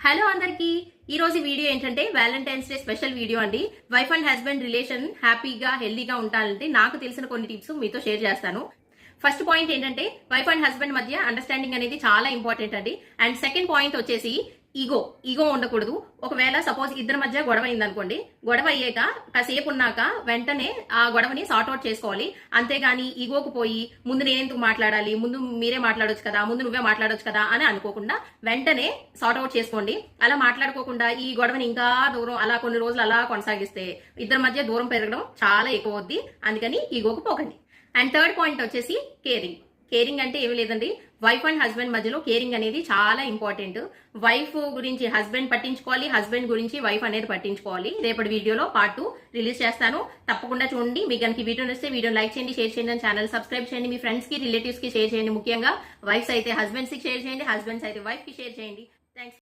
Hello అందరికి ఈ రోజు వీడియో ఏంటంటే వ్యాలంటైన్స్ డే స్పెషల్ వీడియో అండి. వైఫ్ అండ్ హస్బెండ్ రిలేషన్ హ్యాపీగా హెల్దీగా ఉండాలంటే నాకు తెలిసిన కొన్ని టిప్స్ మీతో షేర్ చేస్తాను. ఫస్ట్ పాయింట్ ఏంటంటే వైఫ్ అండ్ హస్బెండ్ మధ్య అండర్స్టాండింగ్ అనేది చాలా ఇంపార్టెంట్ అండి. అండ్ సెకండ్ పాయింట్ వచ్చేసి ఈగో ఉండకూడదు. ఒకవేళ సపోజ్ ఇద్దరి మధ్య గొడవ అయింది అనుకోండి, గొడవ అయ్యాక కాసేపు ఉన్నాక వెంటనే ఆ గొడవని సార్ట్అవుట్ చేసుకోవాలి. అంతేగాని ఈగోకు పోయి ముందు నేనెందుకు మాట్లాడాలి, ముందు మీరే మాట్లాడొచ్చు కదా, ముందు నువ్వే మాట్లాడొచ్చు కదా అని అనుకోకుండా వెంటనే సార్ట్అవుట్ చేసుకోండి. అలా మాట్లాడుకోకుండా ఈ గొడవని ఇంకా దూరం అలా కొన్ని రోజులు అలా కొనసాగిస్తే ఇద్దరి మధ్య దూరం పెరగడం చాలా ఎక్కువ అవుద్ది. అందుకని ఈగోకు పోకండి. అండ్ థర్డ్ పాయింట్ వచ్చేసి కేరింగ్ అంటే ఏమి లేదండి, వైఫ్ అండ్ హస్బెండ్ మధ్యలో కేరింగ్ అనేది చాలా ఇంపార్టెంట్. వైఫ్ గురించి హస్బెండ్ పట్టించుకోవాలి, హస్బెండ్ గురించి వైఫ్ అనేది పట్టించుకోవాలి. రేపటి వీడియోలో పార్ట్ 2 రిలీజ్ చేస్తాను, తప్పకుండా చూడండి. మీకు కనుక వీడియో నచ్చితే వీడియో లైక్ చేయండి, షేర్ చేయండి, ఛానల్ సబ్స్క్రైబ్ చేయండి, మీ ఫ్రెండ్స్ కి రిలేటివ్స్ కి షేర్ చేయండి. ముఖ్యంగా వైఫ్స్ అయితే హస్బెండ్స్ కి షేర్ చేయండి, హస్బెండ్స్ అయితే వైఫ్ కి షేర్ చేయండి. థ్యాంక్స్.